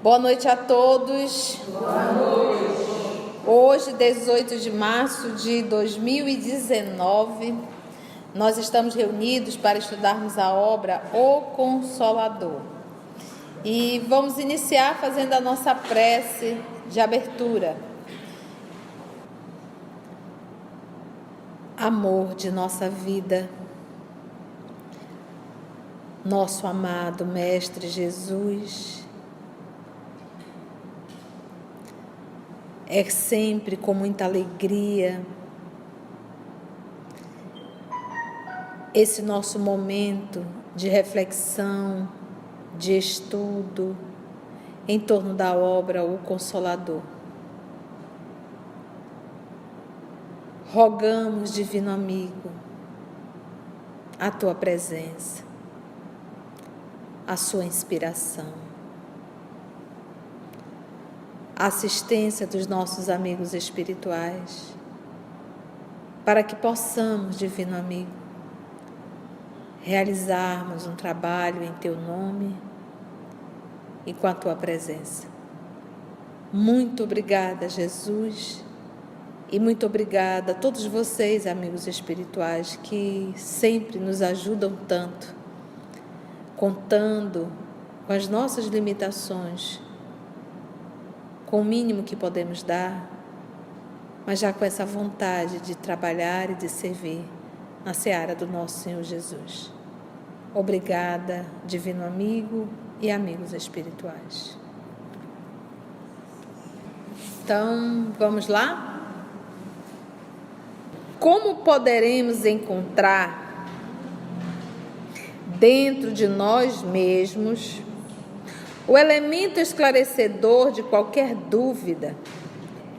Boa noite a todos. Boa noite. Hoje, 18 de março de 2019, nós estamos reunidos para estudarmos a obra O Consolador. E vamos iniciar fazendo a nossa prece de abertura. Amor de nossa vida, nosso amado Mestre Jesus, é sempre com muita alegria esse nosso momento de reflexão, de estudo em torno da obra O Consolador. Rogamos, Divino Amigo, a Tua presença, a Sua inspiração, a assistência dos nossos amigos espirituais, para que possamos, Divino Amigo, realizarmos um trabalho em Teu nome e com a Tua presença. Muito obrigada, Jesus, e muito obrigada a todos vocês, amigos espirituais, que sempre nos ajudam tanto, contando com as nossas limitações, com o mínimo que podemos dar, mas já com essa vontade de trabalhar e de servir na seara do nosso Senhor Jesus. Obrigada, Divino Amigo e amigos espirituais. Então, vamos lá? Como poderemos encontrar dentro de nós mesmos o elemento esclarecedor de qualquer dúvida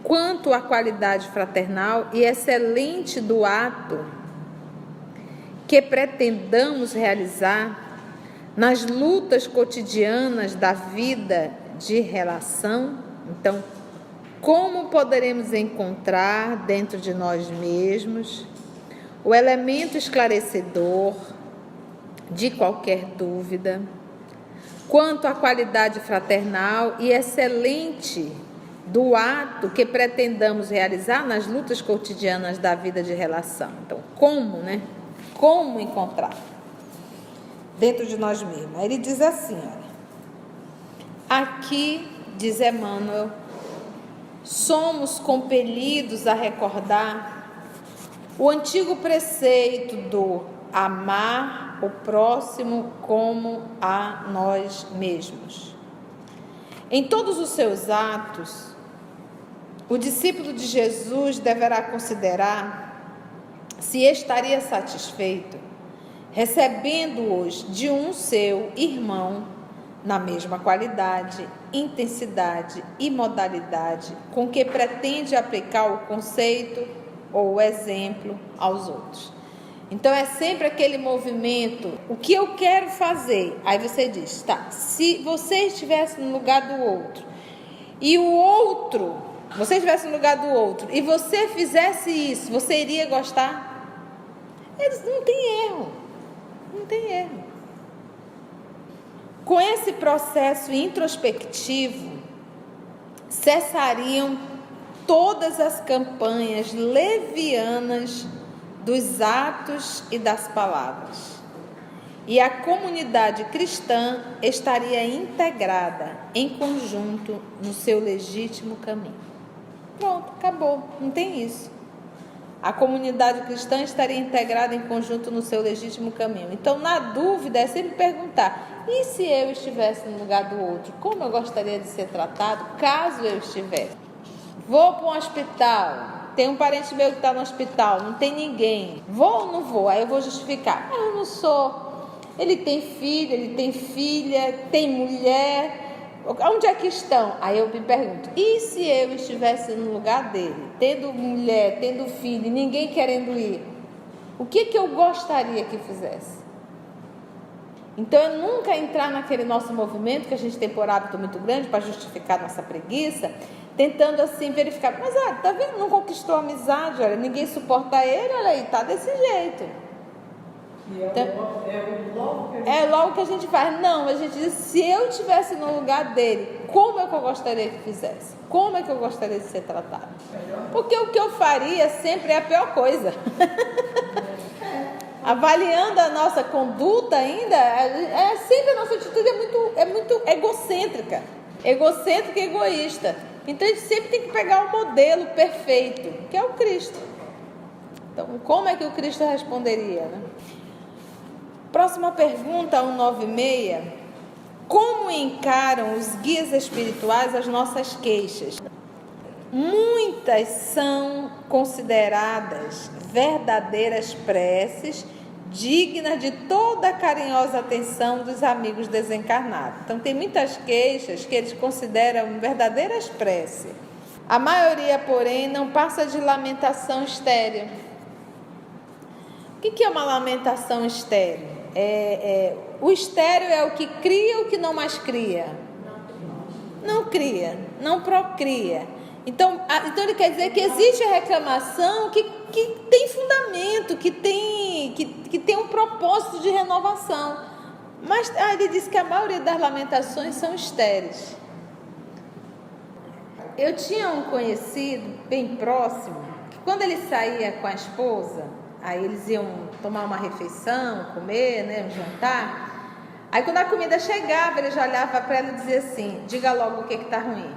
quanto à qualidade fraternal e excelente do ato que pretendamos realizar nas lutas cotidianas da vida de relação? Então, como poderemos encontrar dentro de nós mesmos o elemento esclarecedor de qualquer dúvida quanto à qualidade fraternal e excelente do ato que pretendamos realizar nas lutas cotidianas da vida de relação? Então, como, né? Como encontrar dentro de nós mesmos? Ele diz assim, olha, aqui, diz Emmanuel, somos compelidos a recordar o antigo preceito do amar o próximo como a nós mesmos. Em todos os seus atos, o discípulo de Jesus deverá considerar se estaria satisfeito recebendo-os de um seu irmão na mesma qualidade, intensidade e modalidade com que pretende aplicar o conceito ou o exemplo aos outros. Então é sempre aquele movimento, o que eu quero fazer? Aí você diz, tá, se você estivesse no lugar do outro e o outro, você estivesse no lugar do outro e você fizesse isso, você iria gostar? Eles não tem erro, não tem erro. Com esse processo introspectivo, cessariam todas as campanhas levianas dos atos e das palavras, e a comunidade cristã estaria integrada em conjunto no seu legítimo caminho. Pronto, acabou, não tem isso. A comunidade cristã estaria integrada em conjunto no seu legítimo caminho. Então, na dúvida, é sempre perguntar, e se eu estivesse no lugar do outro? Como eu gostaria de ser tratado, caso eu estivesse? Vou para um hospital, tem um parente meu que está no hospital, não tem ninguém. Vou ou não vou? Aí eu vou justificar. Eu não sou. Ele tem filho, ele tem filha, tem mulher. Onde é que estão? Aí eu me pergunto, e se eu estivesse no lugar dele, tendo mulher, tendo filho, e ninguém querendo ir? O que eu gostaria que fizesse? Então, eu nunca entrar naquele nosso movimento, que a gente tem por hábito muito grande, para justificar nossa preguiça, tentando assim verificar, mas tá vendo, não conquistou a amizade, olha, ninguém suporta ele, olha aí, tá desse jeito. Então, logo que a gente faz. Não, a gente diz, se eu estivesse no lugar dele, como é que eu gostaria que fizesse, como é que eu gostaria de ser tratado. Porque o que eu faria sempre é a pior coisa. Avaliando a nossa conduta ainda, sempre a nossa atitude é muito egocêntrica e egoísta. Então a gente sempre tem que pegar o modelo perfeito, que é o Cristo. Então, como é que o Cristo responderia, né? Próxima pergunta, 196. Como encaram os guias espirituais as nossas queixas? Muitas são consideradas verdadeiras preces, dignas de toda a carinhosa atenção dos amigos desencarnados. Então, tem muitas queixas que eles consideram verdadeiras preces. A maioria, porém, não passa de lamentação estéril. O que é uma lamentação estéril? O estéril é o que cria o que não mais cria. Não cria, não procria. Então ele quer dizer que existe a reclamação que tem fundamento, que tem um propósito de renovação. Mas ele diz que a maioria das lamentações são estéreis. Eu tinha um conhecido bem próximo, que quando ele saía com a esposa, aí eles iam tomar uma refeição, comer, né, um jantar. Aí quando a comida chegava, ele já olhava para ela e dizia assim: diga logo o que está ruim.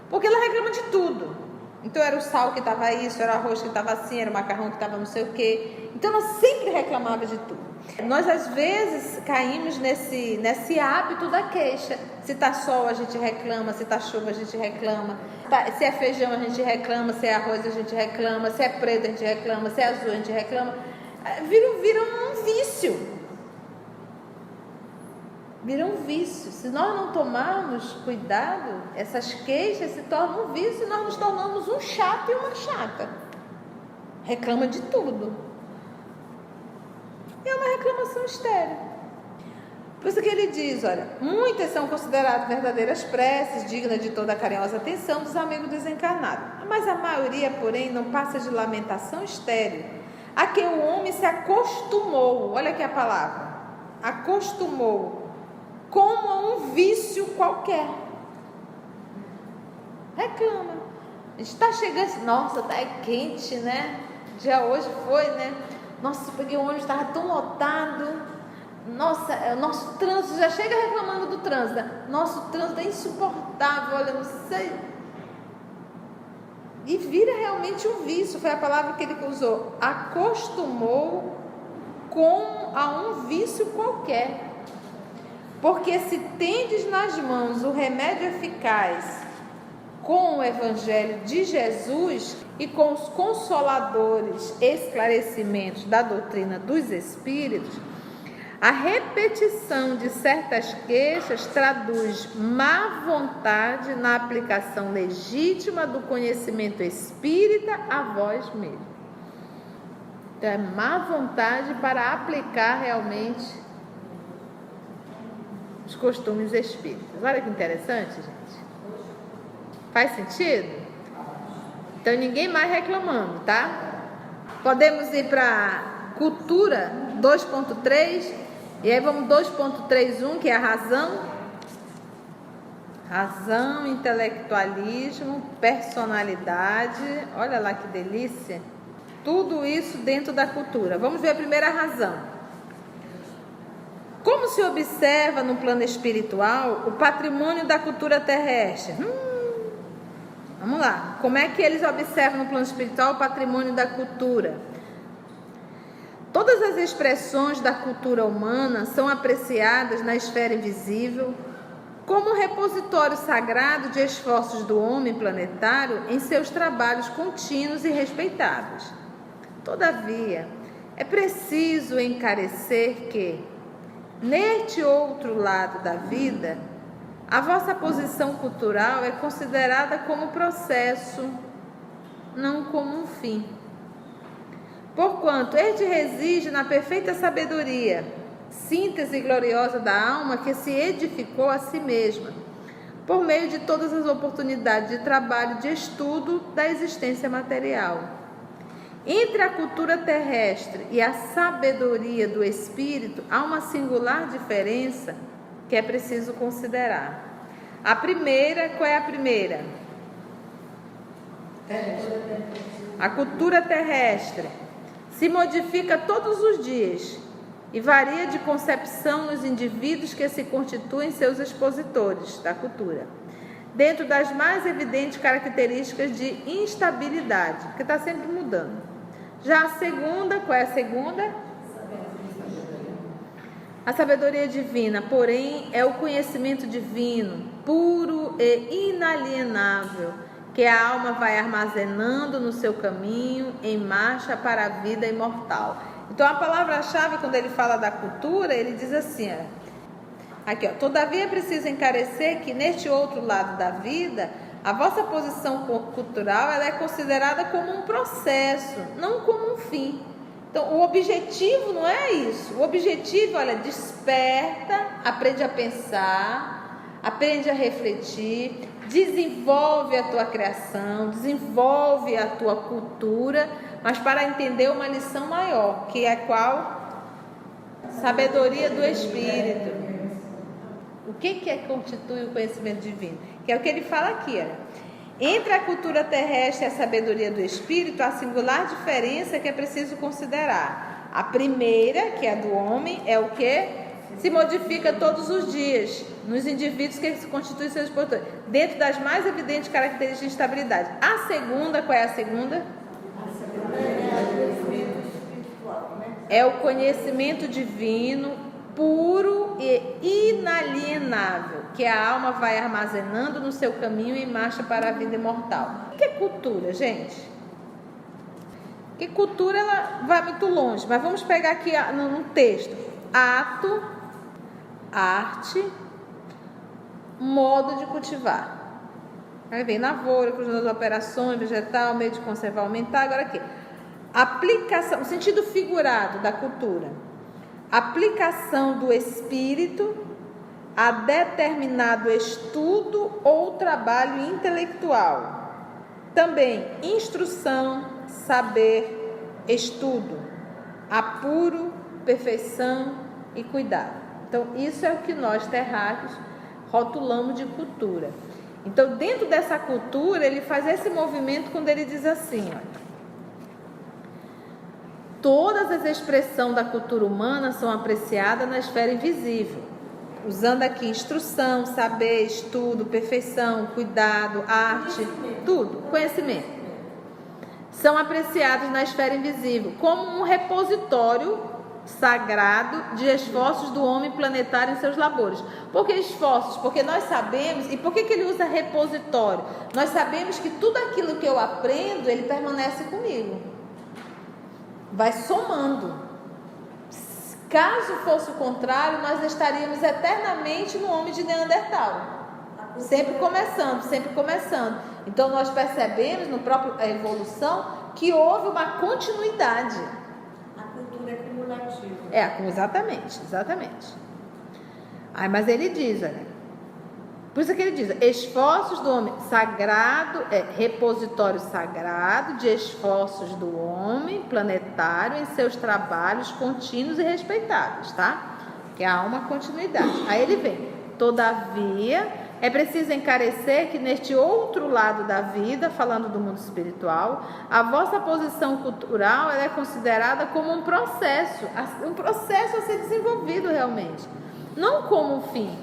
Porque ela reclama de tudo. Então era o sal que estava isso, era o arroz que estava assim, era o macarrão que estava não sei o quê. Então ela sempre reclamava de tudo. Nós às vezes caímos nesse hábito da queixa. Se está sol a gente reclama, se está chuva a gente reclama, se é feijão a gente reclama, se é arroz a gente reclama, se é preto a gente reclama, se é azul a gente reclama. Vira um vício. Vira um vício. Se nós não tomarmos cuidado, essas queixas se tornam um vício e nós nos tornamos um chato e uma chata. Reclama de tudo. É uma reclamação estéril. Por isso que ele diz, olha, muitas são consideradas verdadeiras preces, dignas de toda a carinhosa atenção dos amigos desencarnados. Mas a maioria, porém, não passa de lamentação estéril, a que o homem se acostumou, olha aqui a palavra, acostumou, como a um vício qualquer. Reclama. A gente está chegando, nossa, tá quente, né? Já hoje foi, né? Nossa, peguei o ônibus, estava tão lotado. Nossa, o nosso trânsito, já chega reclamando do trânsito. Nosso trânsito é insuportável, olha, não sei. E vira realmente um vício, foi a palavra que ele usou. Acostumou como a um vício qualquer. Porque se tendes nas mãos o remédio eficaz com o Evangelho de Jesus e com os consoladores esclarecimentos da doutrina dos Espíritos, a repetição de certas queixas traduz má vontade na aplicação legítima do conhecimento espírita a vós mesmos. Então, é má vontade para aplicar realmente os costumes espíritas. Olha que interessante, gente. Faz sentido? Então, ninguém mais reclamando, tá? Podemos ir para cultura 2.3, e aí vamos 2.31, que é a razão. Razão, intelectualismo, personalidade. Olha lá que delícia. Tudo isso dentro da cultura. Vamos ver a primeira razão. Como se observa no plano espiritual o patrimônio da cultura terrestre? Vamos lá. Como é que eles observam no plano espiritual o patrimônio da cultura? Todas as expressões da cultura humana são apreciadas na esfera invisível como repositório sagrado de esforços do homem planetário em seus trabalhos contínuos e respeitados. Todavia, é preciso encarecer que, neste outro lado da vida, a vossa posição cultural é considerada como processo, não como um fim. Porquanto este reside na perfeita sabedoria, síntese gloriosa da alma que se edificou a si mesma, por meio de todas as oportunidades de trabalho e de estudo da existência material. Entre a cultura terrestre e a sabedoria do espírito há uma singular diferença que é preciso considerar. A primeira, qual é a primeira? A cultura terrestre se modifica todos os dias e varia de concepção nos indivíduos que se constituem seus expositores da cultura, dentro das mais evidentes características de instabilidade, que está sempre mudando. Já a segunda, qual é a segunda? A sabedoria divina, porém, é o conhecimento divino, puro e inalienável, que a alma vai armazenando no seu caminho em marcha para a vida imortal. Então a palavra-chave, quando ele fala da cultura, ele diz assim, aqui, todavia é preciso encarecer que neste outro lado da vida, a vossa posição cultural ela é considerada como um processo, não como um fim. Então o objetivo não é isso. O objetivo, olha, desperta, aprende a pensar, aprende a refletir, desenvolve a tua criação, desenvolve a tua cultura, mas para entender uma lição maior, que é qual? Sabedoria do Espírito. O que constitui o conhecimento divino? Que é o que ele fala aqui, olha. Entre a cultura terrestre e a sabedoria do Espírito, há singular diferença que é preciso considerar. A primeira, que é a do homem, é o que? Se modifica todos os dias nos indivíduos que se constituem seus expositores, dentro das mais evidentes características de instabilidade. A segunda, qual é a segunda? É o conhecimento divino, puro e inalienável, que a alma vai armazenando no seu caminho em marcha para a vida imortal. O que é cultura, gente? Porque cultura ela vai muito longe, mas vamos pegar aqui no texto: ato, arte, modo de cultivar. Aí vem lavoura, conjunto das operações, vegetal, meio de conservar, aumentar. Agora aqui, aplicação, o sentido figurado da cultura, aplicação do espírito a determinado estudo ou trabalho intelectual. Também instrução, saber, estudo, apuro, perfeição e cuidado. Então isso é o que nós terráqueos rotulamos de cultura. Então dentro dessa cultura ele faz esse movimento quando ele diz assim, olha: todas as expressões da cultura humana são apreciadas na esfera invisível, usando aqui instrução, saber, estudo, perfeição, cuidado, arte, tudo, conhecimento. São apreciados na esfera invisível como um repositório sagrado de esforços do homem planetário em seus labores. Por que esforços? Porque nós sabemos, e por que ele usa repositório? Nós sabemos que tudo aquilo que eu aprendo, ele permanece comigo. Vai somando. Caso fosse o contrário, nós estaríamos eternamente no homem de Neandertal. Sempre começando. Então nós percebemos no próprio evolução que houve uma continuidade. A cultura é cumulativa. Exatamente. Mas ele diz, olha, por isso que ele diz, esforços do homem sagrado, repositório sagrado de esforços do homem planetário em seus trabalhos contínuos e respeitáveis, tá? Que há uma continuidade. Aí ele vem, todavia, é preciso encarecer que neste outro lado da vida, falando do mundo espiritual, a vossa posição cultural ela é considerada como um processo a ser desenvolvido realmente, não como um fim.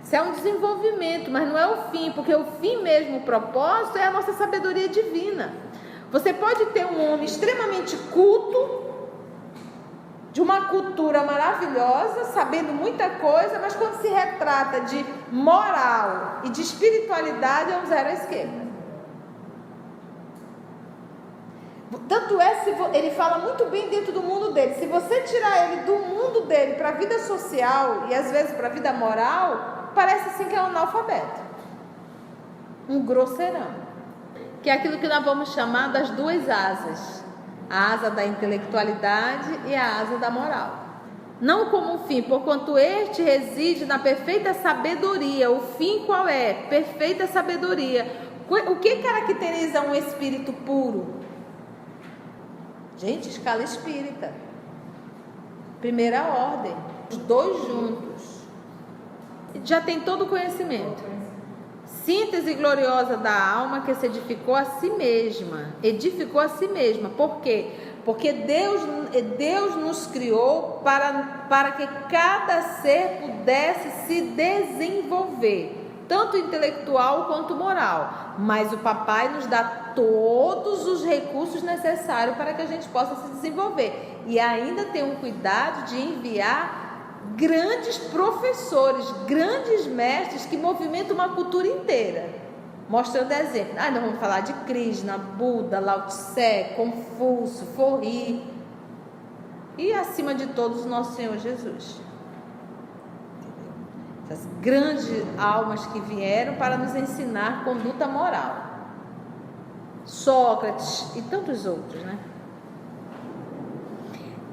Isso é um desenvolvimento, mas não é o fim, porque o fim mesmo, o propósito, é a nossa sabedoria divina. Você pode ter um homem extremamente culto, de uma cultura maravilhosa, sabendo muita coisa, mas quando se retrata de moral e de espiritualidade, é um zero à esquerda. Tanto é, ele fala muito bem dentro do mundo dele. Se você tirar ele do mundo dele para a vida social e às vezes para a vida moral, parece assim que é um analfabeto, um grosseirão, que é aquilo que nós vamos chamar das duas asas, a asa da intelectualidade e a asa da moral. Não como um fim, porquanto este reside na perfeita sabedoria. O fim qual é? Perfeita sabedoria. O que caracteriza um espírito puro? Gente, escala espírita, primeira ordem, os dois juntos. já tem todo o conhecimento. Síntese gloriosa da alma que se edificou a si mesma. Edificou a si mesma. Por quê? Porque Deus nos criou para que cada ser pudesse se desenvolver, tanto intelectual quanto moral. Mas o papai nos dá todos os recursos necessários para que a gente possa se desenvolver. E ainda tem um cuidado de enviar grandes professores, grandes mestres que movimentam uma cultura inteira, mostrando exemplo. Nós vamos falar de Krishna, Buda, Lao Tse, Confúcio, Forri e, acima de todos, nosso Senhor Jesus. Essas grandes almas que vieram para nos ensinar conduta moral. Sócrates e tantos outros, né?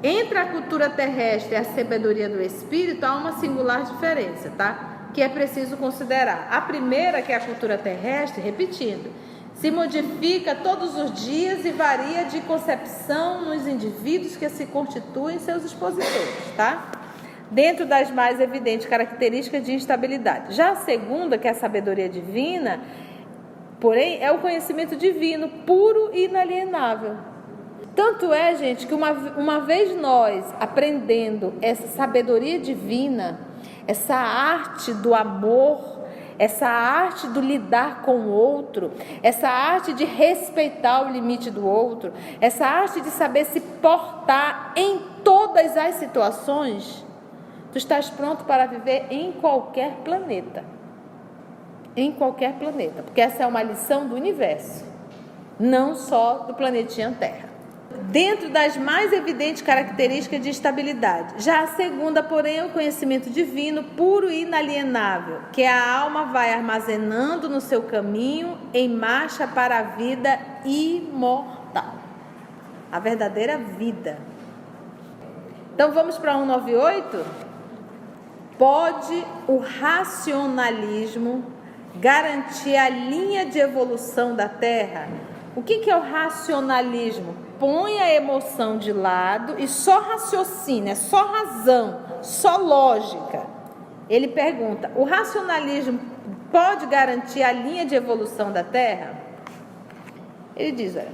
Entre a cultura terrestre e a sabedoria do espírito há uma singular diferença, tá? Que é preciso considerar. A primeira, que é a cultura terrestre, repetindo, se modifica todos os dias e varia de concepção nos indivíduos que se constituem seus expositores, tá? Dentro das mais evidentes características de instabilidade. Já a segunda, que é a sabedoria divina, porém, é o conhecimento divino, puro e inalienável. Tanto é, gente, que uma vez nós aprendendo essa sabedoria divina, essa arte do amor, essa arte do lidar com o outro, essa arte de respeitar o limite do outro, essa arte de saber se portar em todas as situações, tu estás pronto para viver em qualquer planeta. Em qualquer planeta, porque essa é uma lição do universo, não só do planetinha Terra. Dentro das mais evidentes características de estabilidade. Já a segunda, porém, é o conhecimento divino, puro e inalienável, que a alma vai armazenando no seu caminho em marcha para a vida imortal. A verdadeira vida. Então vamos para 198? Pode o racionalismo garantir a linha de evolução da Terra? O que é o racionalismo? Põe a emoção de lado e só raciocínio, é só razão, só lógica. Ele pergunta, o racionalismo pode garantir a linha de evolução da Terra? Ele diz, olha,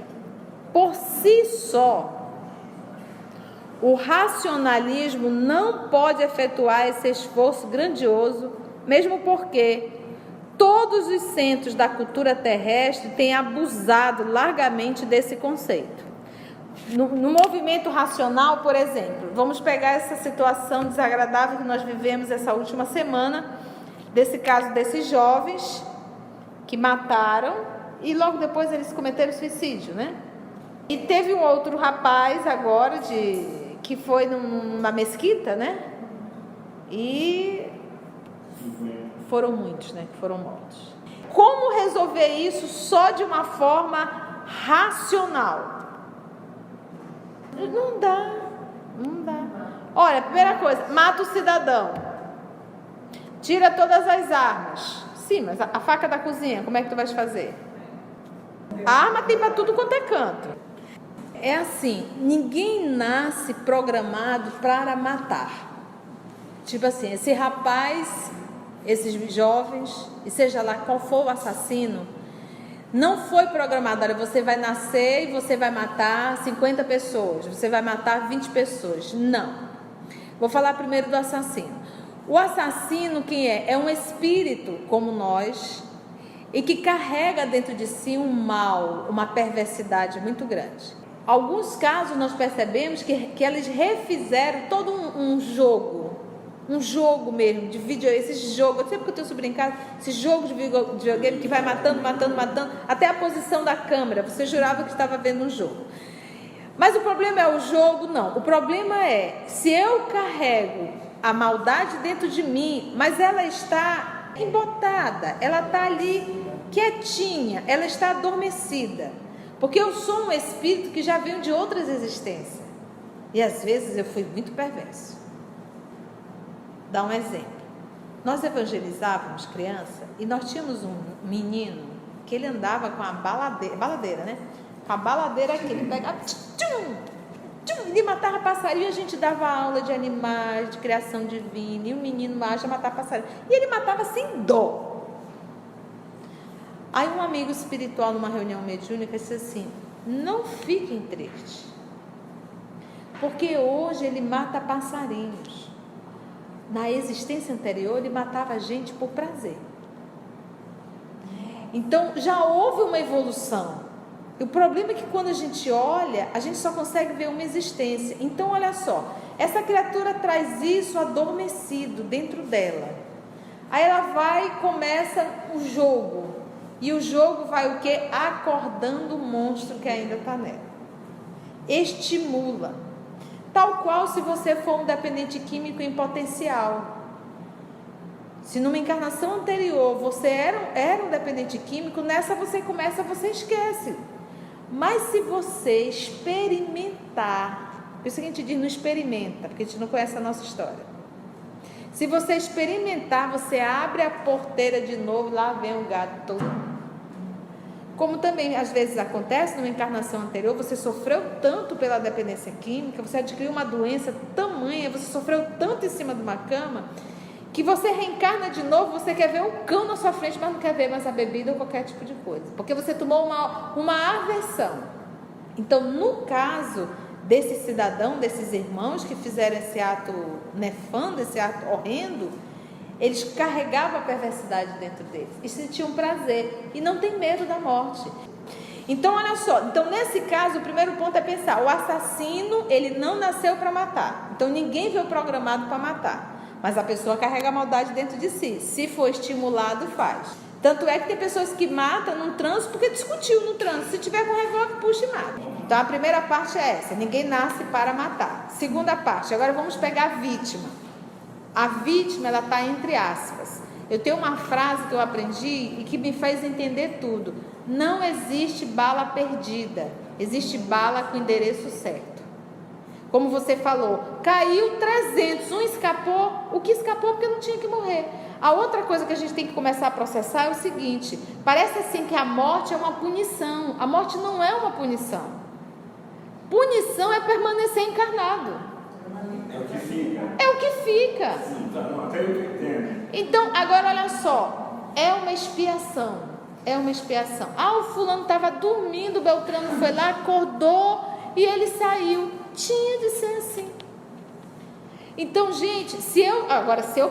por si só, o racionalismo não pode efetuar esse esforço grandioso, mesmo porque todos os centros da cultura terrestre têm abusado largamente desse conceito. No movimento racional, por exemplo, vamos pegar essa situação desagradável que nós vivemos essa última semana, desse caso desses jovens que mataram e logo depois eles cometeram suicídio, né? E teve um outro rapaz agora que foi numa mesquita, né? E foram muitos, né? Que foram mortos. Como resolver isso só de uma forma racional? Não dá. Olha, primeira coisa, mata o cidadão. Tira todas as armas. Sim, mas a faca da cozinha, como é que tu vais fazer? A arma tem para tudo quanto é canto. É assim, ninguém nasce programado para matar. Tipo assim, esse rapaz, esses jovens, e seja lá qual for o assassino, não foi programado, olha, você vai nascer e você vai matar 50 pessoas, você vai matar 20 pessoas. Não. Vou falar primeiro do assassino. O assassino, quem é? É um espírito como nós e que carrega dentro de si um mal, uma perversidade muito grande. Alguns casos nós percebemos que eles refizeram todo um jogo. Um jogo mesmo, de vídeo, esse jogo, eu sei porque eu tenho sobrinho em casa, esse jogo de videogame que vai matando, até a posição da câmera, você jurava que estava vendo um jogo. Mas o problema é o jogo? Não. O problema é, se eu carrego a maldade dentro de mim, mas ela está embotada, ela está ali quietinha, ela está adormecida, porque eu sou um espírito que já veio de outras existências, e às vezes eu fui muito perverso. Dá um exemplo. Nós evangelizávamos criança e nós tínhamos um menino que ele andava com a baladeira, né? Com a baladeira aqui, ele pegava, ele matava passarinho, a gente dava aula de animais, de criação divina, e o menino acha matar passarinho. E ele matava sem dó. Aí um amigo espiritual, numa reunião mediúnica, disse assim: não fiquem tristes, porque hoje ele mata passarinhos. Na existência anterior, ele matava gente por prazer. Então, já houve uma evolução. O problema é que quando a gente olha, a gente só consegue ver uma existência. Então, olha só, essa criatura traz isso adormecido dentro dela. Aí ela vai e começa o jogo. E o jogo vai o quê? Acordando o monstro que ainda está nela. Estimula. Tal qual se você for um dependente químico em potencial. Se numa encarnação anterior você era um dependente químico, nessa você começa, você esquece. Mas se você experimentar, por isso que a gente diz não experimenta, porque a gente não conhece a nossa história. Se você experimentar, você abre a porteira de novo, lá vem o gato todo. Como também às vezes acontece numa encarnação anterior, você sofreu tanto pela dependência química, você adquiriu uma doença tamanha, você sofreu tanto em cima de uma cama, que você reencarna de novo, você quer ver um cão na sua frente, mas não quer ver mais a bebida ou qualquer tipo de coisa, porque você tomou uma aversão. Então, no caso desse cidadão, desses irmãos que fizeram esse ato nefando, esse ato horrendo, eles carregavam a perversidade dentro deles e sentiam prazer e não tem medo da morte. Então, olha só, então nesse caso o primeiro ponto é pensar: o assassino, ele não nasceu para matar, então ninguém veio programado para matar, mas a pessoa carrega a maldade dentro de si. Se for estimulado, faz. Tanto é que tem pessoas que matam num trânsito porque discutiu no trânsito. Se tiver com revólver, puxa e mata. Então a primeira parte é essa: ninguém nasce para matar. Segunda parte, agora vamos pegar a vítima. A vítima, ela está entre aspas. Eu tenho uma frase que eu aprendi e que me faz entender tudo: não existe bala perdida, existe bala com endereço certo. Como você falou, caiu 300, um escapou. O que escapou porque não tinha que morrer. A outra coisa que a gente tem que começar a processar é o seguinte: parece assim que a morte é uma punição. A morte não é uma punição. Punição é permanecer encarnado. É o que fica. É o que fica. Até eu entendo. Então, agora olha só, é uma expiação. É uma expiação. Ah, o fulano estava dormindo, o Beltrano foi lá, acordou e ele saiu. Tinha de ser assim. Então, gente, se eu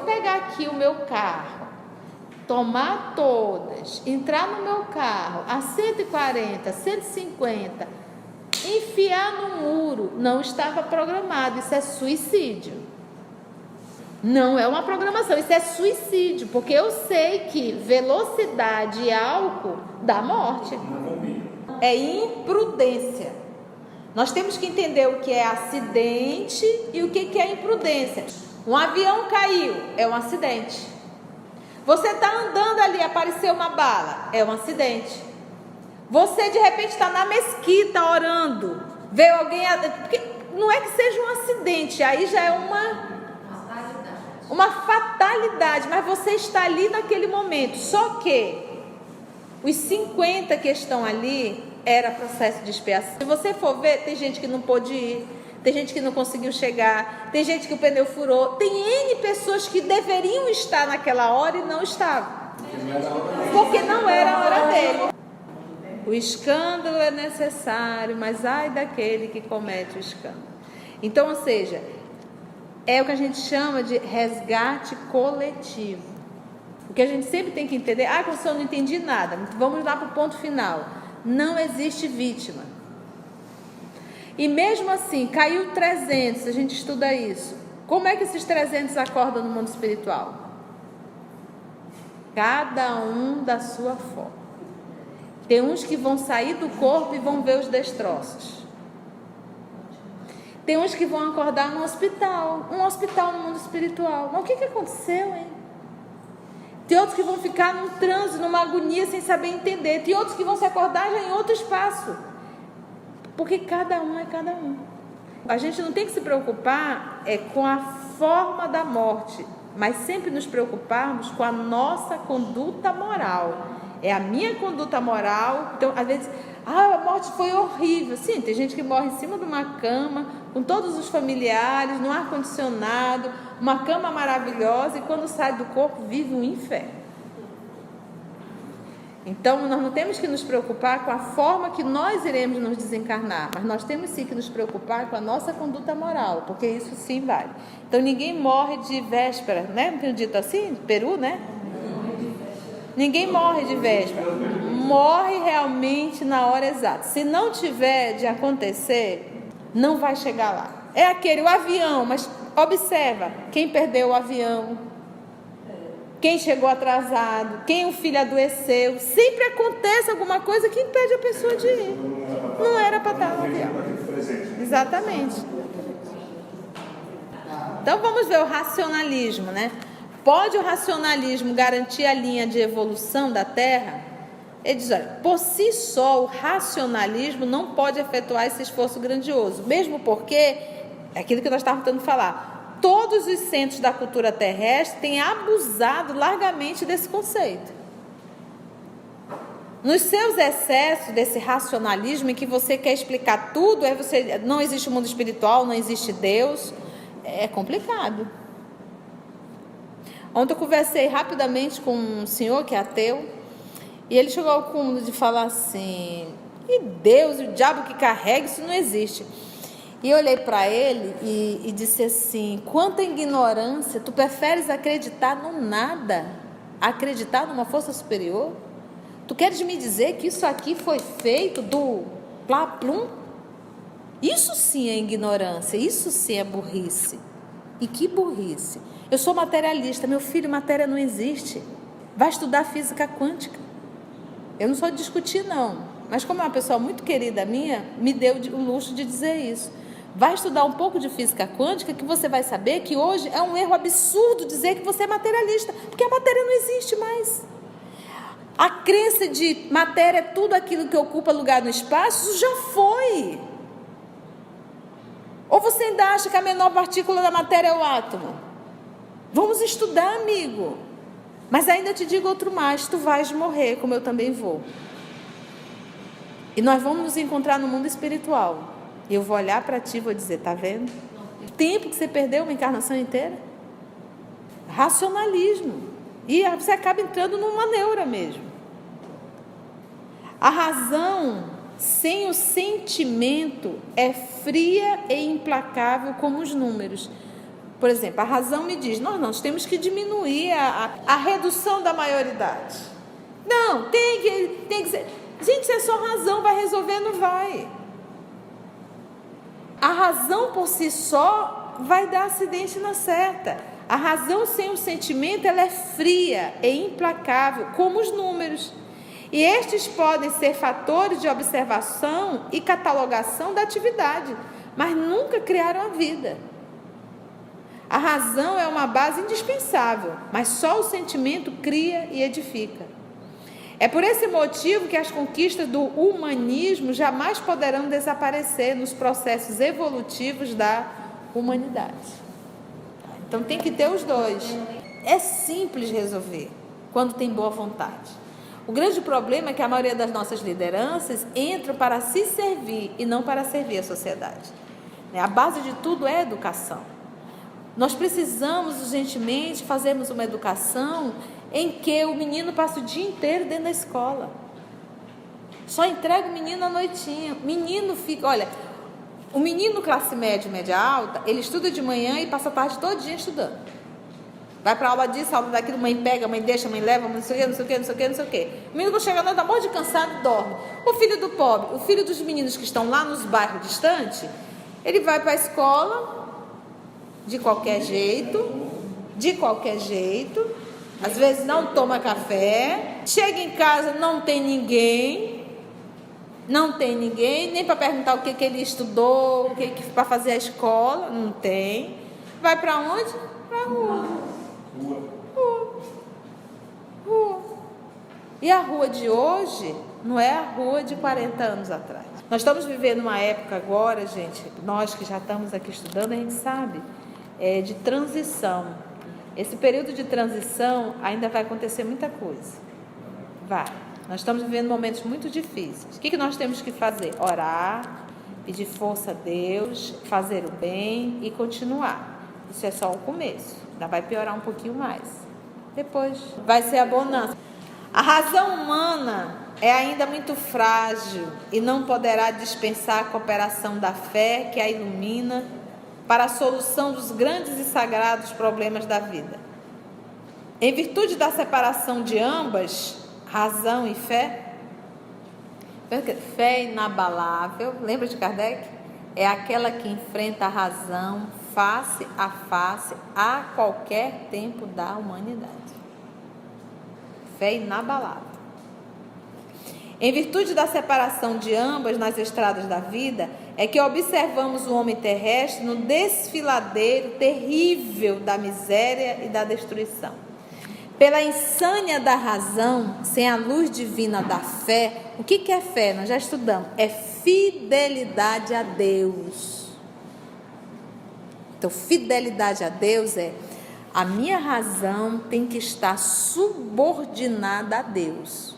pegar aqui o meu carro, tomar todas, entrar no meu carro a 140, 150, enfiar no muro, não estava programado. Isso é suicídio. Não é uma programação, isso é suicídio, porque eu sei que velocidade e álcool dá morte. É imprudência. Nós temos que entender o que é acidente e o que é imprudência. Um avião caiu, é um acidente. Você está andando ali, apareceu uma bala, é um acidente. Você de repente está na mesquita orando, veio alguém, porque não é que seja um acidente, aí já é uma fatalidade, mas você está ali naquele momento. Só que os 50 que estão ali era processo de expiação. Se você for ver, tem gente que não pôde ir, tem gente que não conseguiu chegar, tem gente que o pneu furou, tem N pessoas que deveriam estar naquela hora e não estavam, porque não era a hora dele. O escândalo é necessário, mas ai daquele que comete o escândalo. Então, ou seja, é o que a gente chama de resgate coletivo. O que a gente sempre tem que entender: professor, eu não entendi nada. Vamos lá para o ponto final. Não existe vítima. E mesmo assim, caiu 300, a gente estuda isso. Como é que esses 300 acordam no mundo espiritual? Cada um da sua forma. Tem uns que vão sair do corpo e vão ver os destroços. Tem uns que vão acordar no hospital. Um hospital no mundo espiritual. Mas o que aconteceu, hein? Tem outros que vão ficar num transe, numa agonia sem saber entender. Tem outros que vão se acordar já em outro espaço. Porque cada um é cada um. A gente não tem que se preocupar com a forma da morte, mas sempre nos preocuparmos com a nossa conduta moral. é a minha conduta moral. Então, às vezes, a morte foi horrível. Sim, tem gente que morre em cima de uma cama, com todos os familiares, no ar-condicionado, uma cama maravilhosa, e quando sai do corpo, vive um inferno. Então, nós não temos que nos preocupar com a forma que nós iremos nos desencarnar, mas nós temos sim que nos preocupar com a nossa conduta moral, porque isso sim vale. Então, ninguém morre de véspera, né? Não tenho dito assim? Peru, né? Ninguém morre de véspera. Morre realmente na hora exata. Se não tiver de acontecer, não vai chegar lá. É aquele, o avião, mas observa, quem perdeu o avião, quem chegou atrasado, quem o filho adoeceu, sempre acontece alguma coisa que impede a pessoa de ir. Não era para estar no avião. Exatamente. Então vamos ver o racionalismo, né? Pode o racionalismo garantir a linha de evolução da Terra? Ele diz, olha, por si só o racionalismo não pode efetuar esse esforço grandioso, mesmo porque, é aquilo que nós estávamos tentando falar, todos os centros da cultura terrestre têm abusado largamente desse conceito. Nos seus excessos desse racionalismo em que você quer explicar tudo, não existe o mundo espiritual, não existe Deus, é complicado. Ontem eu conversei rapidamente com um senhor que é ateu, e ele chegou ao cúmulo de falar assim, e Deus, e o diabo que carrega, isso não existe. E eu olhei para ele e disse assim, quanta ignorância, tu preferes acreditar no nada, acreditar numa força superior? Tu queres me dizer que isso aqui foi feito do plá-plum? Isso sim é ignorância, isso sim é burrice. E que burrice. Eu sou materialista, meu filho, matéria não existe. Vai estudar física quântica. Eu não sou de discutir não, mas como é uma pessoa muito querida minha, me deu o luxo de dizer isso. Vai estudar um pouco de física quântica que você vai saber que hoje é um erro absurdo dizer que você é materialista, porque a matéria não existe mais. A crença de matéria é tudo aquilo que ocupa lugar no espaço, isso já foi. Ou você ainda acha que a menor partícula da matéria é o átomo? Vamos estudar, amigo. Mas ainda te digo outro mais, tu vais morrer, como eu também vou. E nós vamos nos encontrar no mundo espiritual. E eu vou olhar para ti e vou dizer, tá vendo? O tempo que você perdeu uma encarnação inteira. Racionalismo. E você acaba entrando numa neura mesmo. A razão sem o sentimento é fria e implacável como os números. Por exemplo, a razão me diz, nós temos que diminuir a redução da maioridade. Não, tem que ser. Gente, se é só razão, vai resolver, não vai. A razão por si só vai dar acidente na certa. A razão sem o sentimento, ela é fria e implacável, como os números. E estes podem ser fatores de observação e catalogação da atividade, mas nunca criaram a vida. A razão é uma base indispensável, mas só o sentimento cria e edifica. É por esse motivo que as conquistas do humanismo jamais poderão desaparecer nos processos evolutivos da humanidade. Então tem que ter os dois. É simples resolver, quando tem boa vontade. O grande problema é que a maioria das nossas lideranças entram para se servir e não para servir a sociedade. A base de tudo é a educação. Nós precisamos urgentemente fazermos uma educação em que o menino passa o dia inteiro dentro da escola. Só entrega o menino à noitinha. O menino fica, olha, o menino classe média, média alta, ele estuda de manhã e passa a tarde todo dia estudando. Vai para aula disso, aula daquilo, mãe pega, mãe deixa, mãe leva, não sei o que, não sei o que, não sei o que, não sei o que. O menino quando chega à noite, tá morto de cansado, dorme. O filho do pobre, o filho dos meninos que estão lá nos bairros distantes, ele vai para a escola de qualquer jeito, às vezes não toma café, chega em casa, não tem ninguém, nem para perguntar o que ele estudou, o que para fazer a escola, não tem. Vai para onde? Para a rua. E a rua de hoje não é a rua de 40 anos atrás. Nós estamos vivendo uma época agora, gente, nós que já estamos aqui estudando, a gente sabe, de transição. Esse período de transição ainda vai acontecer muita coisa. Vai. Nós estamos vivendo momentos muito difíceis. O que nós temos que fazer? Orar, pedir força a Deus, fazer o bem e continuar. Isso é só o começo. Ainda vai piorar um pouquinho mais. Depois vai ser a bonança. A razão humana é ainda muito frágil e não poderá dispensar a cooperação da fé que a ilumina para a solução dos grandes e sagrados problemas da vida. Em virtude da separação de ambas, razão e fé, fé inabalável, lembra de Kardec? É aquela que enfrenta a razão face a face a qualquer tempo da humanidade. Fé inabalável. Em virtude da separação de ambas nas estradas da vida, é que observamos o homem terrestre no desfiladeiro terrível da miséria e da destruição. Pela insânia da razão, sem a luz divina da fé, o que é fé? Nós já estudamos. É fidelidade a Deus. Então, fidelidade a Deus é: a minha razão tem que estar subordinada a Deus.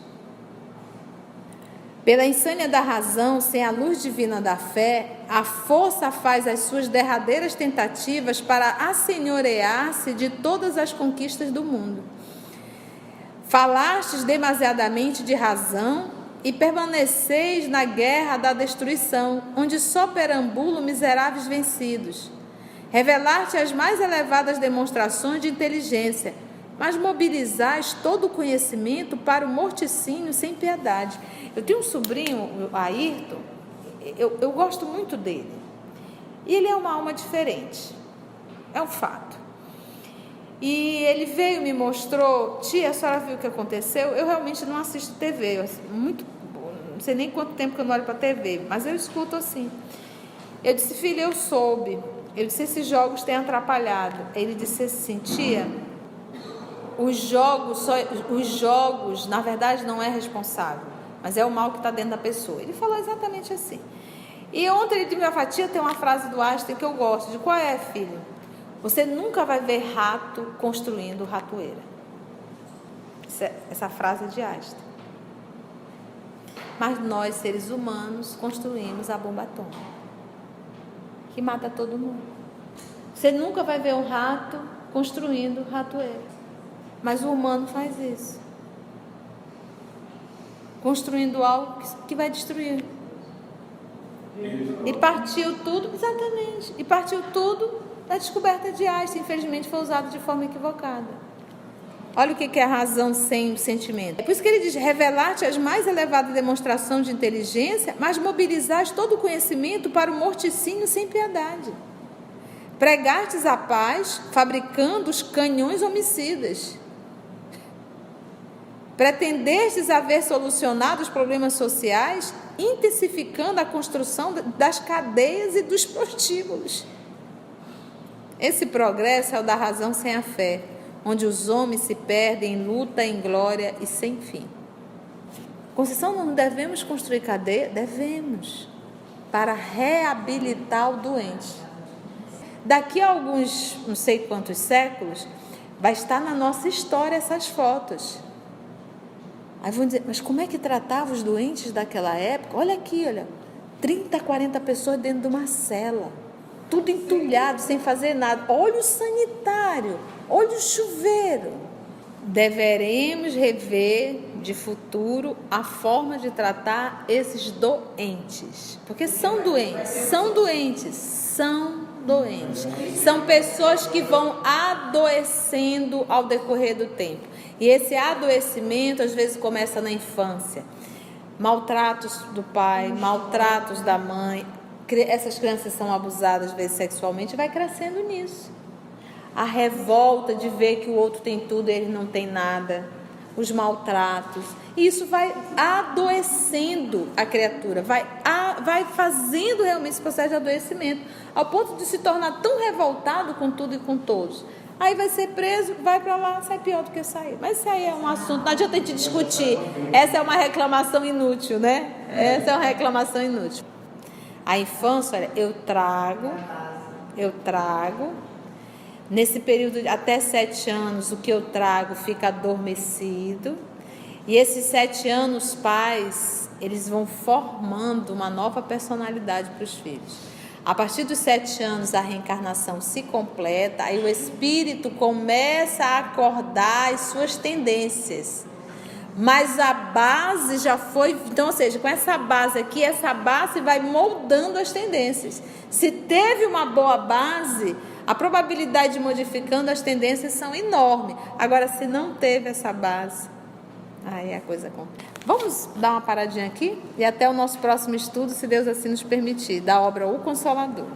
Pela insânia da razão, sem a luz divina da fé, a força faz as suas derradeiras tentativas para assenhorear-se de todas as conquistas do mundo. Falastes demasiadamente de razão e permaneceis na guerra da destruição, onde só perambulam miseráveis vencidos. Revelaste as mais elevadas demonstrações de inteligência, mas mobilizais todo o conhecimento para o morticínio sem piedade. Eu tenho um sobrinho, Ayrton, eu gosto muito dele. E ele é uma alma diferente, é um fato. E ele veio e me mostrou: tia, a senhora viu o que aconteceu? Eu realmente não assisto TV, não sei nem quanto tempo que eu não olho para a TV, mas eu escuto assim. Eu disse: filho, eu soube. Eu disse: esses jogos têm atrapalhado. Ele disse assim: tia, os jogos, na verdade, não é responsável, mas é o mal que está dentro da pessoa. Ele falou exatamente assim. E ontem ele disse: minha fatia tem uma frase do Einstein que eu gosto. De qual é, filho? Você nunca vai ver rato construindo ratoeira. Essa frase é de Einstein. Mas nós, seres humanos, construímos a bomba atômica, que mata todo mundo. Você nunca vai ver um rato construindo ratoeira. Mas o humano faz isso. Construindo algo que vai destruir. E partiu tudo, exatamente. E partiu tudo da descoberta de Einstein. Infelizmente foi usado de forma equivocada. Olha o que é a razão sem o sentimento. É por isso que ele diz: revelar-te as mais elevadas demonstrações de inteligência, mas mobilizar todo o conhecimento para o morticínio sem piedade. Pregastes a paz, fabricando os canhões homicidas. Pretendestes haver solucionado os problemas sociais, intensificando a construção das cadeias e dos prostíbulos. Esse progresso é o da razão sem a fé, onde os homens se perdem em luta, em glória e sem fim. Conceição, não devemos construir cadeia? Devemos, para reabilitar o doente. Daqui a alguns, não sei quantos séculos, vai estar na nossa história essas fotos. Aí vão dizer: mas como é que tratava os doentes daquela época? Olha aqui, olha, 30, 40 pessoas dentro de uma cela, tudo entulhado, sem fazer nada. Olha o sanitário, olha o chuveiro. Deveremos rever de futuro a forma de tratar esses doentes, porque são doentes. São pessoas que vão adoecendo ao decorrer do tempo. E esse adoecimento às vezes começa na infância. Maltratos do pai, maltratos da mãe. Essas crianças são abusadas às vezes sexualmente, vai crescendo nisso. A revolta de ver que o outro tem tudo e ele não tem nada. Os maltratos. E isso vai adoecendo a criatura, vai fazendo realmente esse processo de adoecimento, ao ponto de se tornar tão revoltado com tudo e com todos. Aí vai ser preso, vai para lá, sai pior do que sair. Mas isso aí é um assunto, não adianta a gente discutir. Essa é uma reclamação inútil, né? Essa é uma reclamação inútil. A infância, olha, eu trago, nesse período de até 7 anos, o que eu trago fica adormecido. E esses 7 anos, pais, eles vão formando uma nova personalidade para os filhos. A partir dos 7 anos, a reencarnação se completa, aí o espírito começa a acordar as suas tendências. Mas a base já foi, então, ou seja, com essa base aqui, essa base vai moldando as tendências. Se teve uma boa base, a probabilidade de modificando as tendências são enorme. Agora, se não teve essa base, aí a coisa complica. Vamos dar uma paradinha aqui e até o nosso próximo estudo, se Deus assim nos permitir, da obra O Consolador.